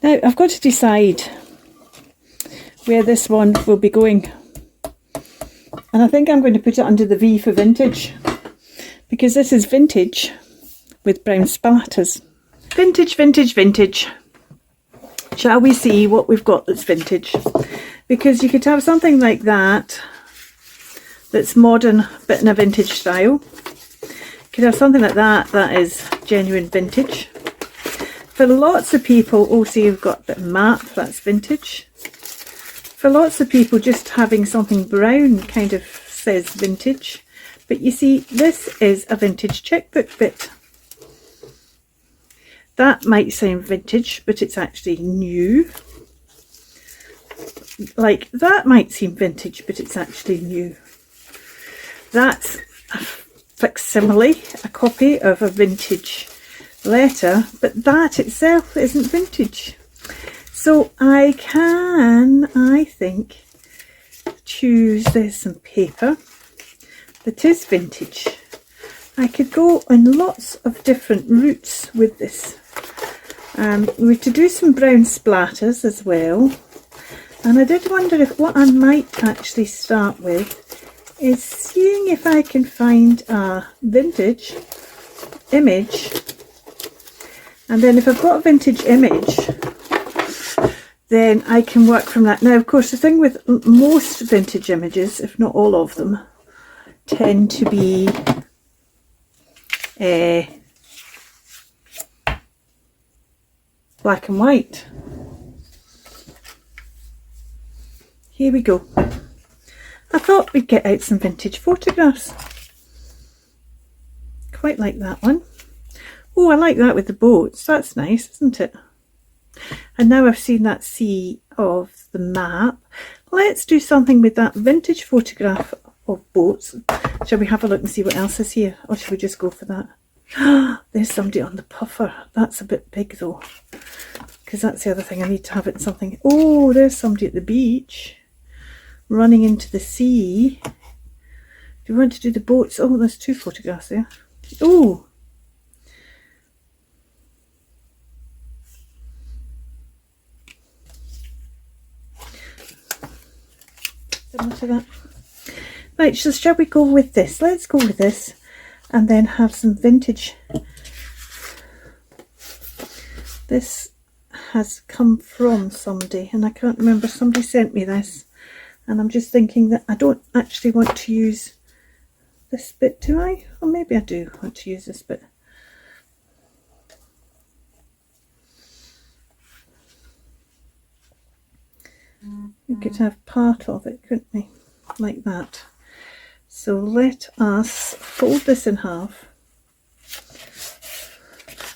Now I've got to decide where this one will be going, and I think I'm going to put it under the V for vintage, because this is vintage with brown splatters. Vintage, vintage, vintage. Shall we see what we've got that's vintage? Because you could have something like that that's modern but in a vintage style. You could have something like that that is genuine vintage. For lots of people, also you've got a bit of map, that's vintage. For lots of people, just having something brown kind of says vintage. But you see, this is a vintage checkbook bit. That might sound vintage, but it's actually new. Like, that might seem vintage, but it's actually new. That's a facsimile, a copy of a vintage letter, but that itself isn't vintage. So I can, I think, choose, there's some paper that is vintage. I could go on lots of different routes with this. We're to do some brown splatters as well, and I did wonder if what I might actually start with is seeing if I can find a vintage image, and then if I've got a vintage image, then I can work from that. Now, of course, the thing with most vintage images, if not all of them, tend to be black and white. Here we go. I thought we'd get out some vintage photographs. Quite like that one. Oh, I like that with the boats. That's nice, isn't it? And now I've seen that sea of the map. Let's do something with that vintage photograph of boats. Shall we have a look and see what else is here? Or shall we just go for that? There's somebody on the puffer. That's a bit big though, because that's the other thing. I need to have it in something. Oh, there's somebody at the beach running into the sea. Do you want to do the boats? Oh, there's two photographs there. Oh, similar to that. Right, so shall we go with this? Let's go with this and then have some vintage. This has come from somebody, and I can't remember, somebody sent me this, and I'm just thinking that I don't actually want to use this bit, do I? Or maybe I do want to use this bit. We could have part of it, couldn't we? Like that. So let us fold this in half.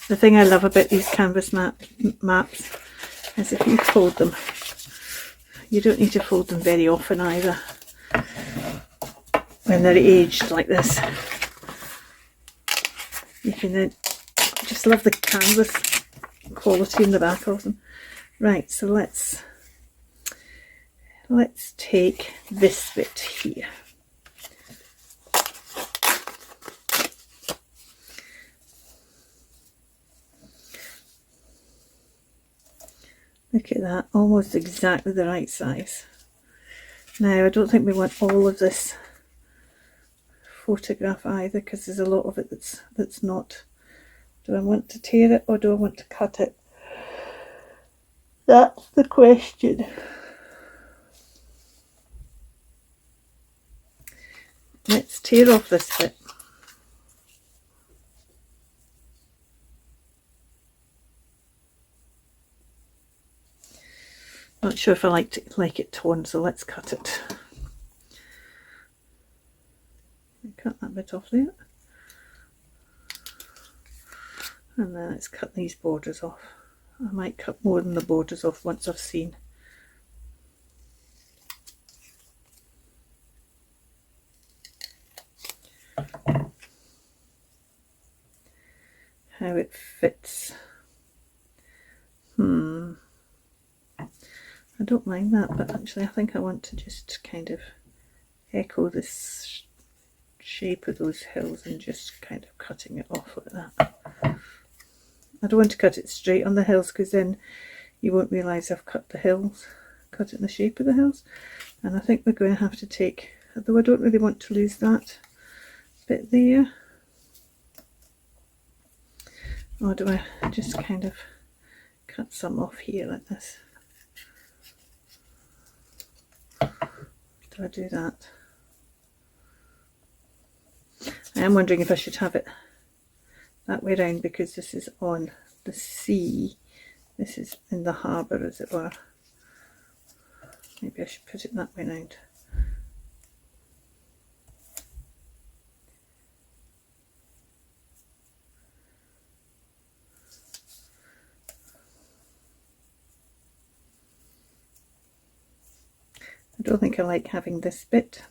The thing I love about these canvas maps is if you fold them, you don't need to fold them very often either when they're aged like this. You can then just love the canvas quality in the back of them. Right, so let's take this bit here. Look at that, almost exactly the right size. Now, I don't think we want all of this photograph either, because there's a lot of it that's not. Do I want to tear it or do I want to cut it? That's the question. Let's tear off this bit. Not sure if I like it torn, so let's cut it. Cut that bit off there. And then let's cut these borders off. I might cut more than the borders off once I've seen how it fits. I don't mind that, but actually I think I want to just kind of echo this shape of those hills and just kind of cutting it off like that. I don't want to cut it straight on the hills, because then you won't realise I've cut the hills, cut it in the shape of the hills. And I think we're going to have to take, although I don't really want to lose that bit there, or do I just kind of cut some off here like this? Do I do that? I am wondering if I should have it that way round, because this is on the sea. This is in the harbour, as it were. Maybe I should put it that way round. I don't think I like having this bit.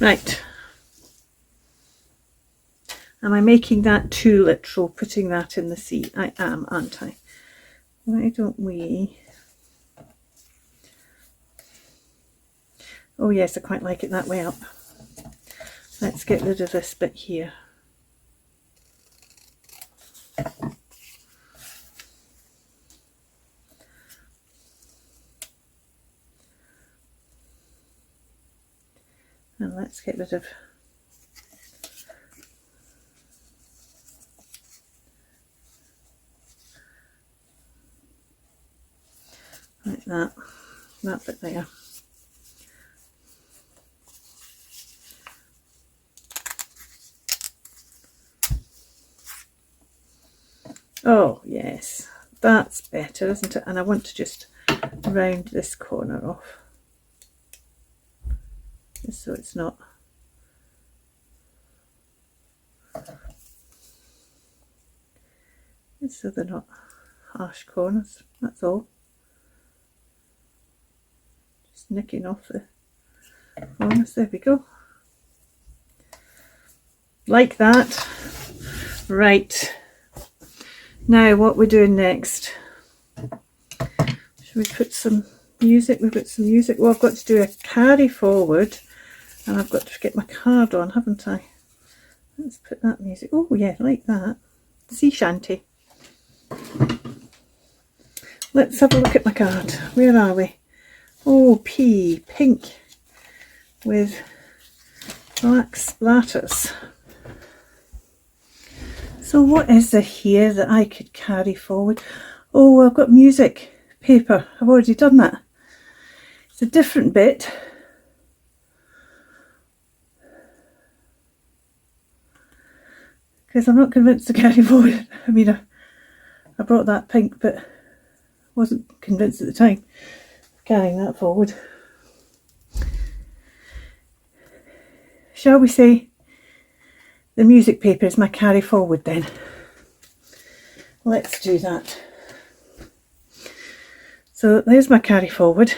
Right. Am I making that too literal, putting that in the sea? I am, aren't I? Why don't we... Oh yes, I quite like it that way up. Let's get rid of this bit here. And let's get rid of like that bit there. Oh yes, that's better, isn't it? And I want to just round this corner off, just so it's not so they're not harsh corners, that's all. Just nicking off the corners, there we go. Like that. Right. Now what we're doing next. Should we put some music? We've got some music. Well, I've got to do a carry forward, and I've got to get my card on, haven't I? Let's put that music. Oh yeah, like that. Sea shanty. Let's have a look at my card. Where are we? Oh, pink with black splatters. So what is there here that I could carry forward? Oh, I've got music paper. I've already done that. It's a different bit. Because I'm not convinced to carry forward. I mean, I brought that pink, but wasn't convinced at the time of carrying that forward. Shall we say the music paper is my carry forward then? Let's do that. So there's my carry forward.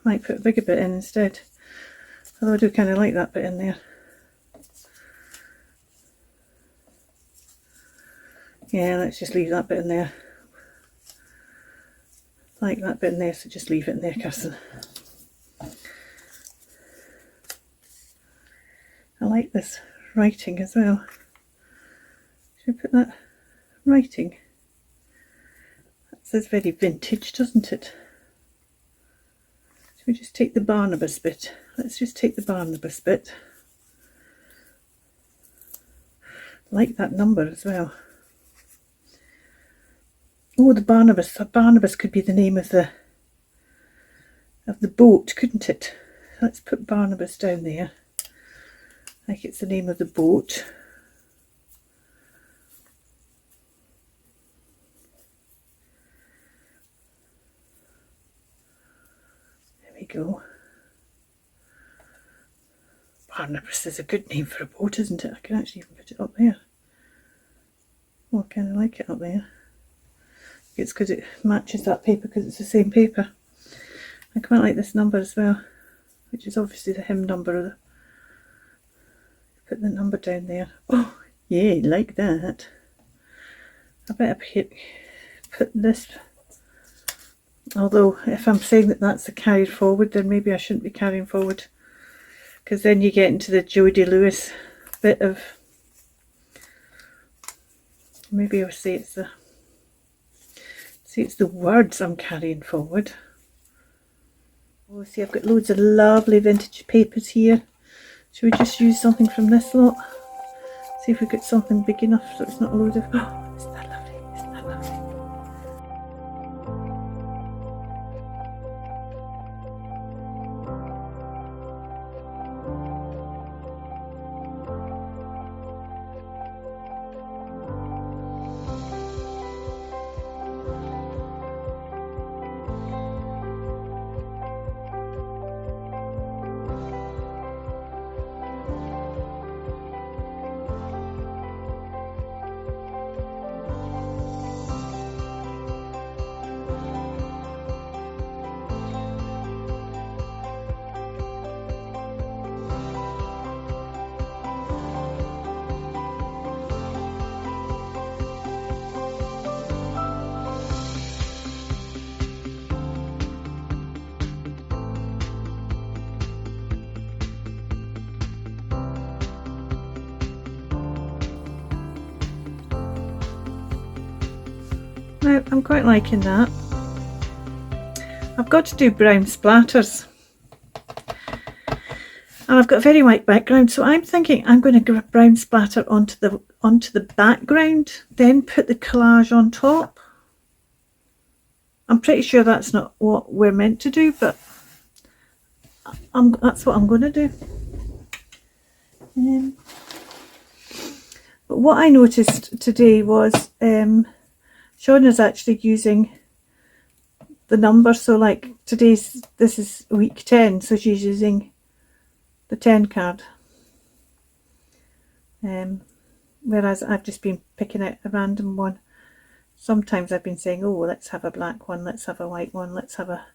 Might put a bigger bit in instead, although I do kind of like that bit in there. Yeah, let's just leave that bit in there. Like that bit in there, so just leave it in there, Kirsten. I like this writing as well. Should I put that writing? That says very vintage, doesn't it? Should we just take the Barnabas bit? Let's just take the Barnabas bit. I like that number as well. Oh, the Barnabas. The Barnabas could be the name of the boat, couldn't it? Let's put Barnabas down there, like it's the name of the boat. There we go. Barnabas is a good name for a boat, isn't it? I can actually even put it up there. Oh, I kind of like it up there. It's because it matches that paper, because it's the same paper. I quite like this number as well, which is obviously the hymn number. Put the number down there. Oh, yeah, like that. I better put this. Although, if I'm saying that that's the carried forward, then maybe I shouldn't be carrying forward because then you get into the Jodie Lewis bit of, maybe I'll say it's the words I'm carrying forward. Oh, see, I've got loads of lovely vintage papers here. Should we just use something from this lot? See if we get something big enough so it's not a load of... Oh, isn't that lovely? Isn't that lovely? Now, I'm quite liking that. I've got to do brown splatters. And I've got a very white background, so I'm thinking I'm going to grab brown splatter onto the background, then put the collage on top. I'm pretty sure that's not what we're meant to do, but that's what I'm going to do. But what I noticed today was Sean is actually using the number, so like this is week 10, so she's using the 10 card, whereas I've just been picking out a random one. Sometimes I've been saying, oh, let's have a black one, let's have a white one, let's have a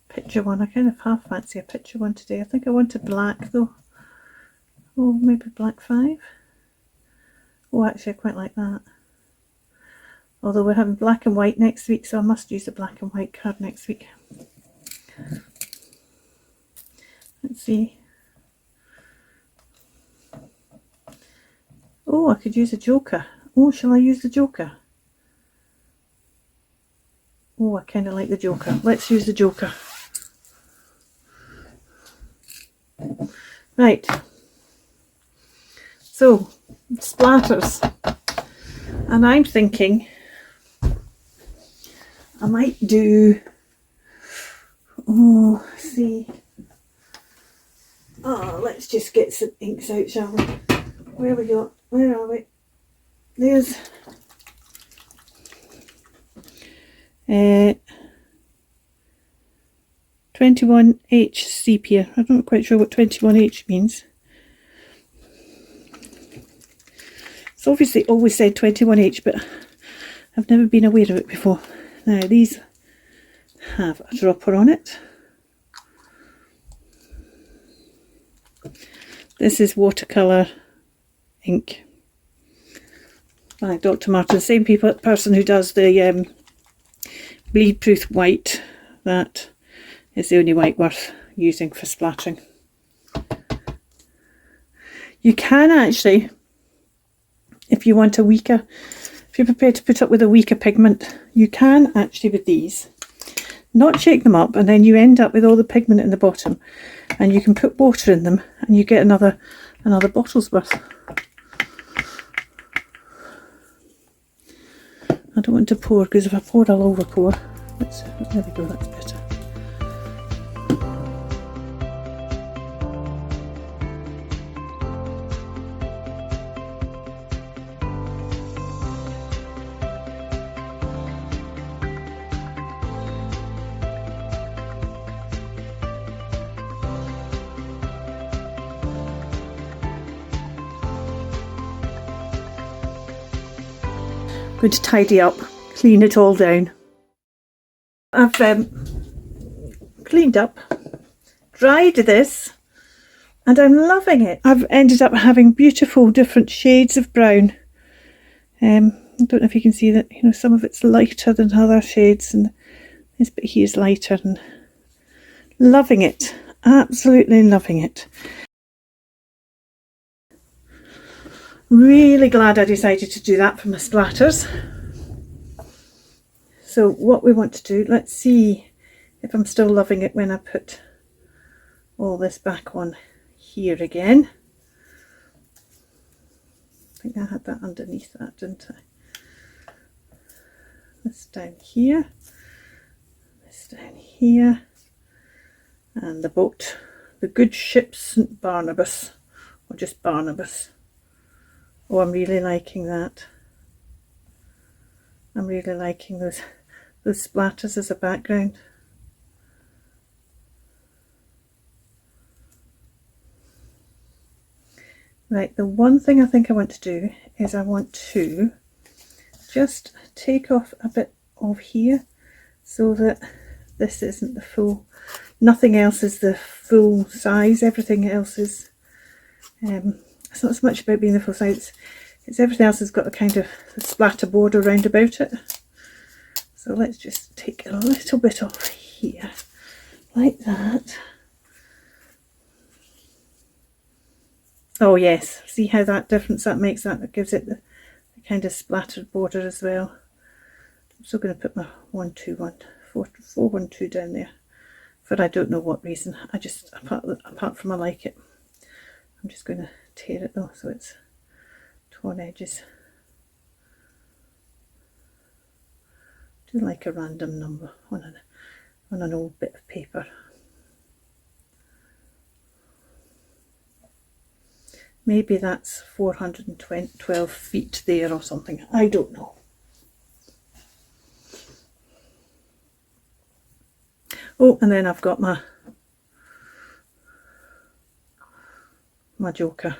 picture one. I kind of half fancy a picture one today. I think I wanted black though. Oh, maybe black 5. Oh, actually I quite like that. Although we're having black and white next week, so I must use a black and white card next week. Let's see. Oh, I could use a joker. Oh, shall I use the joker? Oh, I kind of like the joker. Let's use the joker. Right. So, splatters. And I'm thinking I might do, let's just get some inks out, shall we? Where we go? Where are we? There's 21H sepia. I'm not quite sure what 21H means. It's obviously always said 21H, but I've never been aware of it before. Now these have a dropper on it. This is watercolour ink by Dr. Martin, same person who does the bleed proof white. That is the only white worth using for splattering. You can actually, if you want a weaker, if you're prepared to put up with a weaker pigment, you can actually with these not shake them up, and then you end up with all the pigment in the bottom, and you can put water in them and you get another bottle's worth. I don't want to pour, because if I pour I'll over pour. There we go, that's better. Going to tidy up, clean it all down. I've cleaned up, dried this, and I'm loving it. I've ended up having beautiful different shades of brown. I don't know if you can see that, you know, some of it's lighter than other shades, and this bit here is lighter, and loving it, absolutely loving it. Really glad I decided to do that for my splatters. So what we want to do, let's see if I'm still loving it when I put all this back on here again. I think I had that underneath that, didn't I? This down here, this down here, and the boat, the good ship St. Barnabas, or just Barnabas. Oh, I'm really liking that. I'm really liking those splatters as a background. Right, the one thing I think I want to do is I want to just take off a bit of here so that this isn't the full, nothing else is the full size, everything else is, it's not so much about being the full size, it's everything else has got a kind of a splatter border around about it. So let's just take a little bit off here, like that. Oh yes, see how that difference that makes, that gives it the kind of splattered border as well. I'm still going to put my 412 down there, for I don't know what reason. I just, apart from I like it. I'm just going to tear it though, so it's torn edges. Do like a random number on an old bit of paper. Maybe that's 412 feet there or something. I don't know. Oh, and then I've got my joker.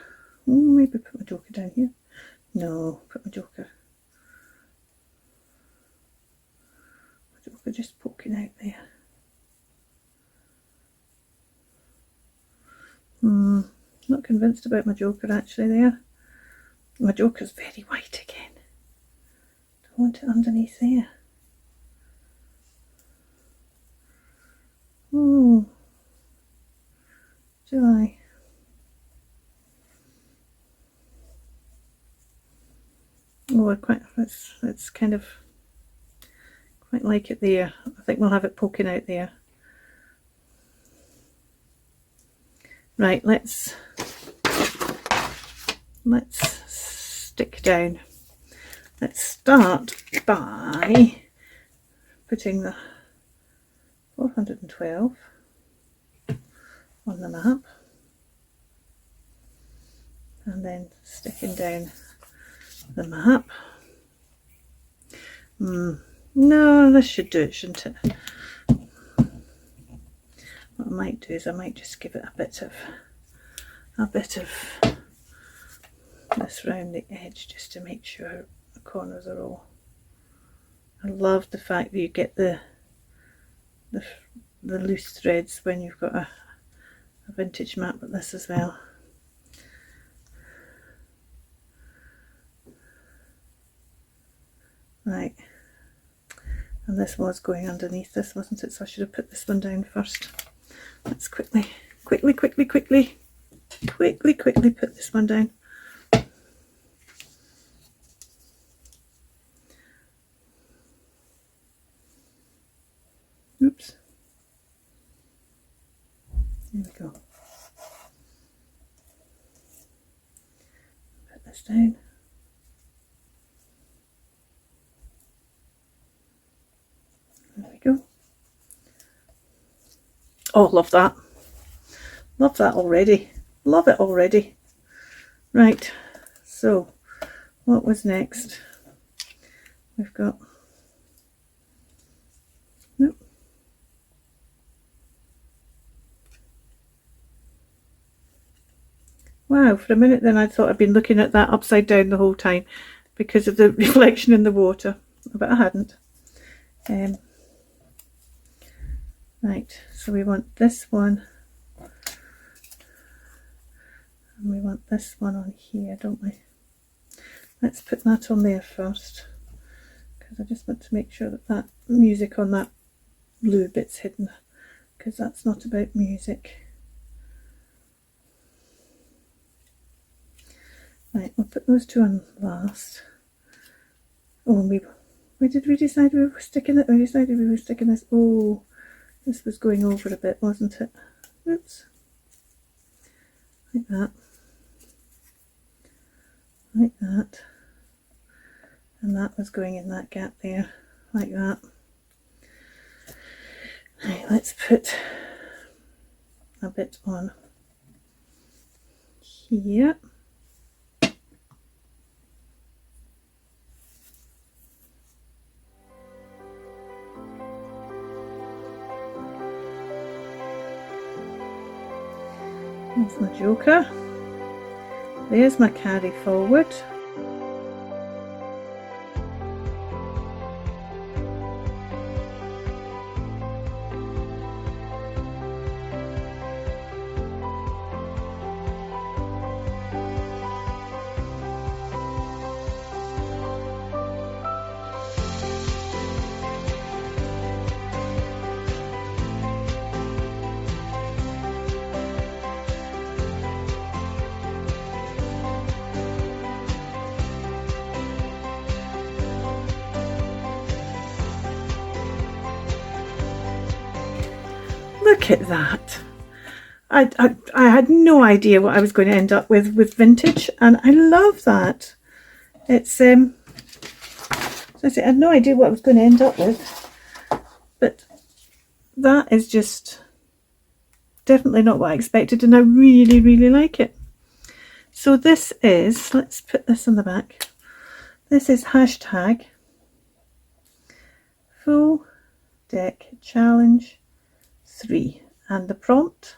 Oh, maybe put my joker down here. No, put my joker. My joker just poking out there. Not convinced about my joker actually there. My joker's very white again. Don't want it underneath there. Oh, do I? Oh, it's kind of quite like it there. I think we'll have it poking out there. Right, let's stick down. Let's start by putting the 412 on the map and then sticking down the map. No, this should do it, shouldn't it? What I might do is I might just give it a bit of this round the edge just to make sure the corners are all. I love the fact that you get the loose threads when you've got a vintage map like this as well. Right, and this was going underneath this, wasn't it? So I should have put this one down first. Let's quickly put this one down. Oops. There we go. Put this down. There we go. Oh, love that. Love that already. Love it already. Right, so what was next? We've got, nope. Wow, for a minute then I thought I'd been looking at that upside down the whole time because of the reflection in the water, but I hadn't. Right, so we want this one and we want this one on here, don't we? Let's put that on there first because I just want to make sure that that music on that blue bit's hidden, because that's not about music. Right, we'll put those two on last. Oh, and where did we decide we were sticking it? We decided we were sticking this. Oh, this was going over a bit, wasn't it? Oops. Like that. Like that. And that was going in that gap there. Like that. Right, let's put a bit on here. There's my joker. There's my carry forward. Look at that. I had no idea what I was going to end up with vintage, and I love that. It's I had no idea what I was going to end up with, but that is just definitely not what I expected, and I really, really like it. So this is, let's put this on the back. This is hashtag Full Deck Challenge 3, and the prompt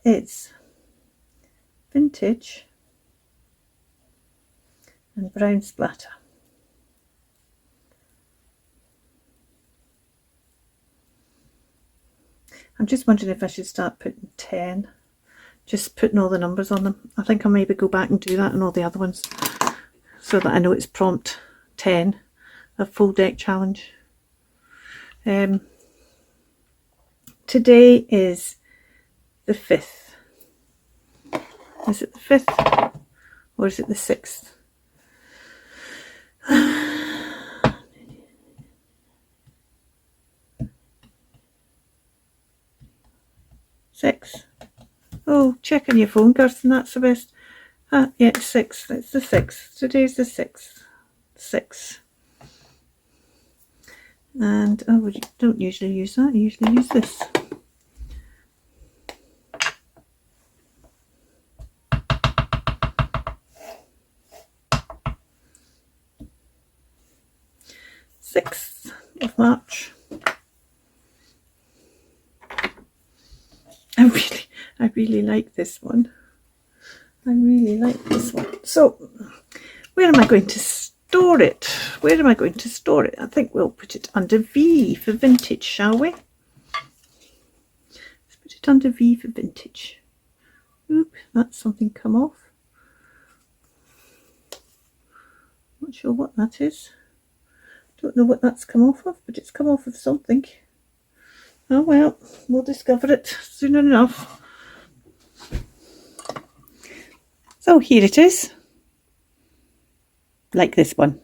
is vintage and brown splatter. I'm just wondering if I should start putting 10, just putting all the numbers on them. I think I'll maybe go back and do that on all the other ones so that I know it's prompt 10, a full deck challenge. Today is the 5th. Is it the 5th or is it the 6th? 6. Oh, check on your phone, Kirsten, that's the best. Yeah, it's 6. It's the 6th. Today's the 6th. 6. And, oh, we don't usually use that. I usually use this. of March. I really like this one. I really like this one. So, where am I going to store it? Where am I going to store it? I think we'll put it under V for vintage, shall we? Let's put it under V for vintage. Oop, that's something come off. Not sure what that is. Don't know what that's come off of, but it's come off of something. Oh well, we'll discover it soon enough. So here it is, like this one.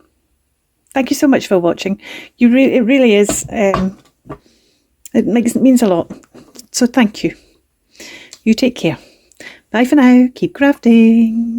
Thank you so much for watching. It really is. It means a lot. So thank you. You take care. Bye for now. Keep crafting.